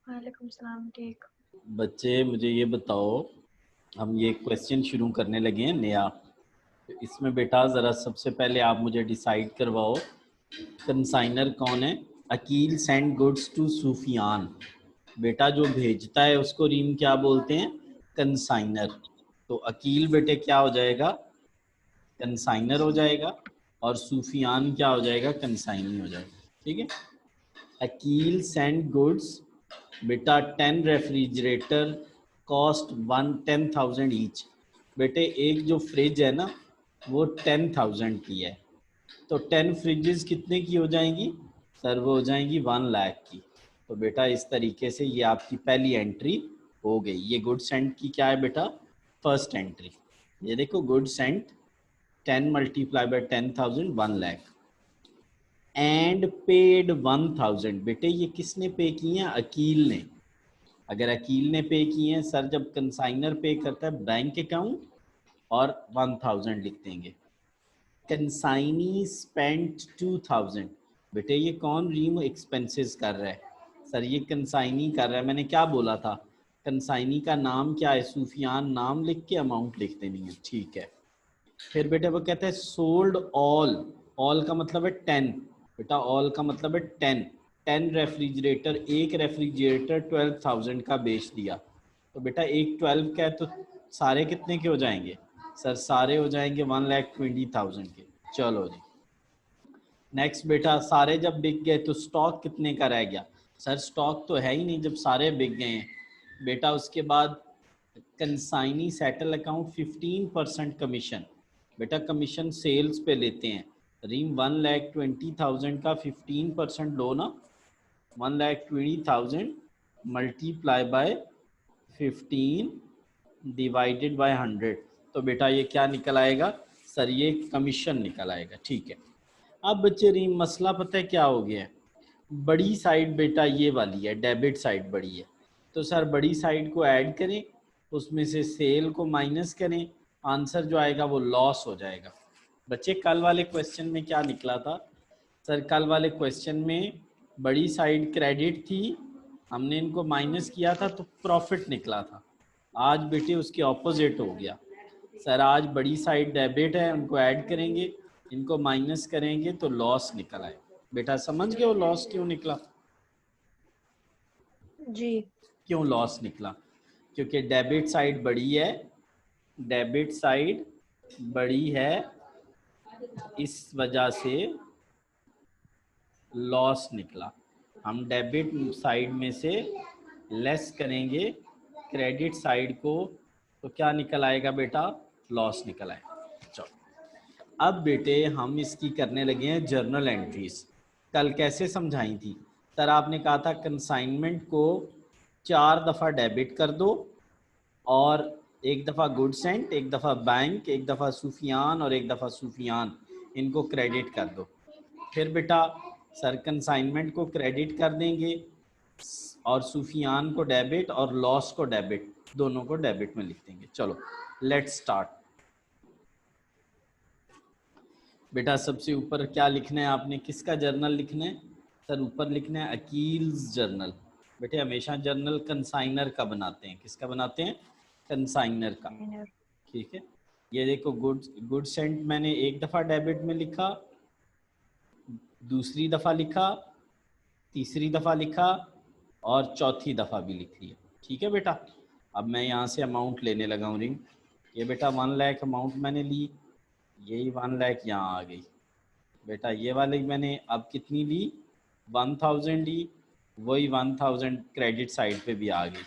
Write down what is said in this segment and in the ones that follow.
वालेकुम सलाम। ठीक। बच्चे मुझे ये बताओ, हम ये क्वेश्चन शुरू करने लगे हैं नया। तो इसमें बेटा ज़रा सबसे पहले आप मुझे डिसाइड करवाओ, कंसाइनर कौन है? Akeel send goods to Sufiyan. बेटा जो भेजता है उसको रीम क्या बोलते हैं? कंसाइनर। तो अकील बेटे क्या हो जाएगा? कंसाइनर हो जाएगा। और सूफियान क्या हो जाएगा? कंसाइनी हो जाएगा। ठीक है। अकील सेंड गुड्स बेटा 10 रेफ्रिजरेटर कॉस्ट 10,000 ईच। बेटे एक जो फ्रिज है ना वो 10,000 की है, तो 10 फ्रिजेस कितने की हो जाएंगी? सर वो हो जाएंगी 1 लाख की। तो बेटा इस तरीके से ये आपकी पहली एंट्री हो गई। ये गुड सेंट की क्या है बेटा? First entry. ये देखो good sent 10 multiply by 10,000 1 lakh and paid 1,000। बेटे ये किसने पे किए हैं? अकील ने। अगर अकील ने पे किए हैं सर, जब कंसाइनर पे करता है बैंक अकाउंट और 1,000 लिख देंगे। Consignee spent 2,000। बेटे ये कौन रीम एक्सपेंसेस कर रहा है? सर ये कंसाइनी कर रहा है। मैंने क्या बोला था? कंसाइनी का नाम क्या है? सूफियान। नाम लिख के अमाउंट लिख देनी है। ठीक है। फिर बेटे वो कहते हैं सोल्ड ऑल। ऑल का मतलब है 10। बेटा ऑल का मतलब है 10। 10 रेफ्रिजरेटर, एक रेफ्रिजरेटर 12,000 का बेच दिया। तो बेटा एक 12 का है तो सारे कितने के हो जाएंगे? सर सारे हो जाएंगे 1,20,000 के। चलो जी। नेक्स्ट बेटा सारे जब बिक गए तो स्टॉक कितने का रह गया? सर स्टॉक तो है ही नहीं जब सारे बिक गए हैं। बेटा उसके बाद कंसाइनी सेटल अकाउंट 15% कमीशन। बेटा कमीशन सेल्स पे लेते हैं। रीम 1,20,000 का 15% लो ना। 1,20,000 मल्टीप्लाई बाय 15 डिवाइडेड बाय 100। तो बेटा ये क्या निकल आएगा? सर ये कमीशन निकल आएगा। ठीक है। अब बच्चे रीम मसला पता है क्या हो गया है? बड़ी साइड बेटा ये वाली है, डेबिट साइड बड़ी है। तो सर बड़ी साइड को ऐड करें, उसमें से सेल को माइनस करें, आंसर जो आएगा वो लॉस हो जाएगा। बच्चे कल वाले क्वेश्चन में क्या निकला था? सर कल वाले क्वेश्चन में बड़ी साइड क्रेडिट थी, हमने इनको माइनस किया था तो प्रॉफिट निकला था। आज बेटे उसके ऑपोजिट हो गया। सर आज बड़ी साइड डेबिट है, उनको ऐड करेंगे, इनको माइनस करेंगे तो लॉस निकल आए। बेटा समझ गए वो लॉस क्यों निकला? जी। क्यों लॉस निकला? क्योंकि डेबिट साइड बड़ी है। डेबिट साइड बड़ी है, इस वजह से लॉस निकला। हम डेबिट साइड में से लेस करेंगे क्रेडिट साइड को, तो क्या निकल आएगा बेटा? लॉस निकल आएगा। चलो अब बेटे हम इसकी करने लगे हैं जर्नल एंट्रीज। कल कैसे समझाई थी? सर आपने कहा था कंसाइनमेंट को 4 दफ़ा डेबिट कर दो, और एक दफ़ा गुड सेंट, एक दफ़ा बैंक, एक दफ़ा सूफियान और एक दफ़ा सूफियान, इनको क्रेडिट कर दो। फिर बेटा सर कंसाइनमेंट को क्रेडिट कर देंगे और सूफियान को डेबिट और लॉस को डेबिट, दोनों को डेबिट में लिख देंगे। चलो लेट्स स्टार्ट। बेटा सबसे ऊपर क्या लिखना है आपने? किसका जर्नल लिखना है? सर ऊपर लिखना है अकील्स जर्नल। बेटे हमेशा जर्नल कंसाइनर का बनाते हैं। किसका बनाते हैं? कंसाइनर का। माइनर। ठीक है। ये देखो गुड गुड सेंट मैंने एक दफ़ा डेबिट में लिखा, दूसरी दफ़ा लिखा, तीसरी दफ़ा लिखा और चौथी दफ़ा भी लिख लिया। ठीक है बेटा। अब मैं यहाँ से अमाउंट लेने लगा हूँ रिंग। ये बेटा 1 लाख अमाउंट मैंने ली, यही 1 लाख यहाँ आ गई। बेटा ये वाली मैंने अब कितनी ली? 1,000 ली, वही 1,000 क्रेडिट साइड पे भी आ गई।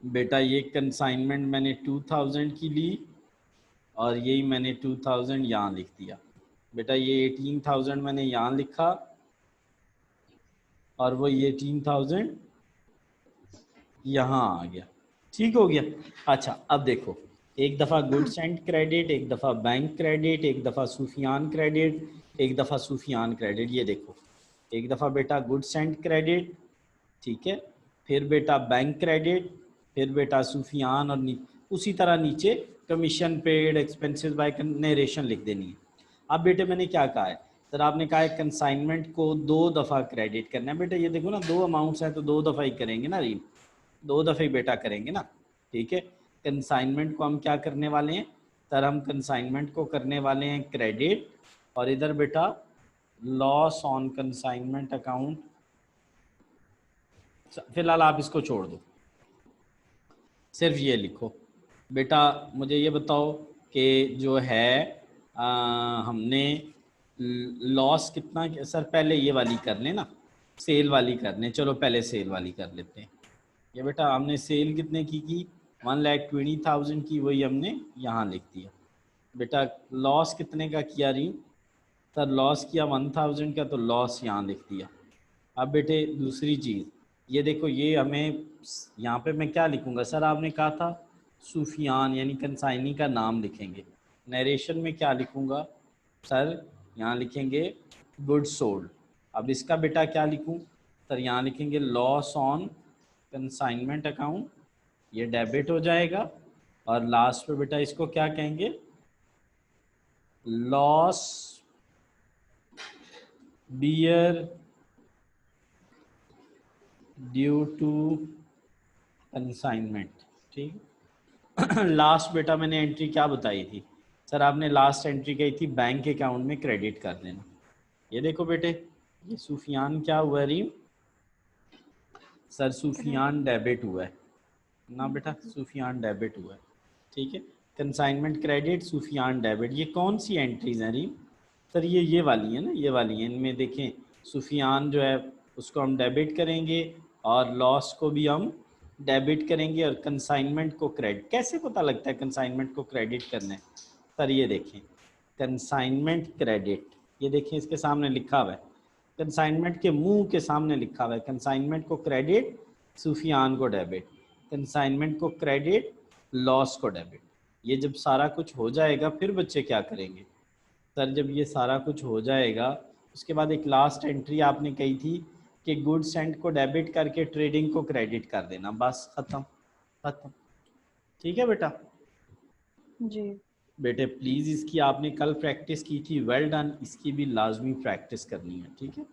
बेटा ये कंसाइनमेंट मैंने 2,000 की ली और यही मैंने 2,000 यहाँ लिख दिया। बेटा ये 18,000 मैंने यहाँ लिखा और वो 18,000 यहाँ आ गया। ठीक हो गया। अच्छा अब देखो, एक दफ़ा गुड सेंट क्रेडिट, एक दफ़ा बैंक क्रेडिट, एक दफ़ा सूफियान क्रेडिट, एक दफ़ा सूफियान क्रेडिट। ये देखो एक दफ़ा बेटा गुड सेंट क्रेडिट, ठीक है, फिर बेटा बैंक क्रेडिट, फिर बेटा सूफियान और उसी तरह नीचे commission paid expenses by narration लिख देनी है। अब बेटे मैंने क्या कहा है सर आपने कहा है कंसाइनमेंट को 2 दफ़ा क्रेडिट करना है। बेटा ये देखो ना, 2 अमाउंट्स हैं तो 2 दफ़ा ही करेंगे ना रीम, 2 दफ़े ही बेटा करेंगे ना। ठीक है, कंसाइनमेंट को हम क्या करने वाले हैं सर, हम कंसाइनमेंट को करने वाले हैं क्रेडिट, और इधर बेटा लॉस ऑन कंसाइनमेंट अकाउंट। फिलहाल आप इसको छोड़ दो, सिर्फ ये लिखो। बेटा मुझे ये बताओ कि जो है हमने लॉस कितना, सर पहले ये वाली कर लें ना, सेल वाली कर लें। चलो पहले सेल वाली कर लेते हैं। ये बेटा हमने सेल कितने की 1,20,000 की, वही हमने यहाँ लिख दिया। बेटा लॉस कितने का किया रही, सर लॉस किया 1,000 का, तो लॉस यहाँ लिख दिया। अब बेटे दूसरी चीज़, ये देखो ये हमें यहाँ पे मैं क्या लिखूँगा सर, आपने कहा था सूफियान यानी कंसाइनी का नाम लिखेंगे। नरेशन में क्या लिखूँगा सर, यहाँ लिखेंगे गुड सोल्ड। अब इसका बेटा क्या लिखूँ सर, यहाँ लिखेंगे लॉस ऑन कंसाइनमेंट अकाउंट, ये डेबिट हो जाएगा। और लास्ट पे बेटा इसको क्या कहेंगे, loss bear due to consignment. ठीक। लास्ट बेटा मैंने एंट्री क्या बताई थी सर, आपने लास्ट एंट्री कही थी बैंक अकाउंट में क्रेडिट कर देना। ये देखो बेटे, ये सूफियान क्या हुआ रीम सर, सूफियान डेबिट हुआ है ना बेटा, सूफियान डेबिट हुआ है। ठीक है, कंसाइनमेंट क्रेडिट, सूफियान डेबिट, ये कौन सी एंट्रीज हैं रीम सर, ये वाली है ना, ये वाली है। इनमें देखें सूफियान जो है उसको हम डेबिट करेंगे और लॉस को भी हम डेबिट करेंगे, और कंसाइनमेंट को क्रेडिट। कैसे पता लगता है कंसाइनमेंट को क्रेडिट करना है सर, ये देखें कंसाइनमेंट क्रेडिट, ये देखें इसके सामने लिखा हुआ है, कंसाइनमेंट के मुंह के सामने लिखा हुआ है कंसाइनमेंट को क्रेडिट, सूफियान को डेबिट। कंसाइनमेंट को क्रेडिट, लॉस को डेबिट। ये जब सारा कुछ हो जाएगा फिर बच्चे क्या करेंगे सर, जब ये सारा कुछ हो जाएगा उसके बाद एक लास्ट एंट्री आपने कही थी कि गुड्स एंड को डेबिट करके ट्रेडिंग को क्रेडिट कर देना, बस खत्म खत्म। ठीक है बेटा। जी बेटे प्लीज़ इसकी आपने कल प्रैक्टिस की थी, वेल डन, इसकी भी लाजमी प्रैक्टिस करनी है। ठीक है।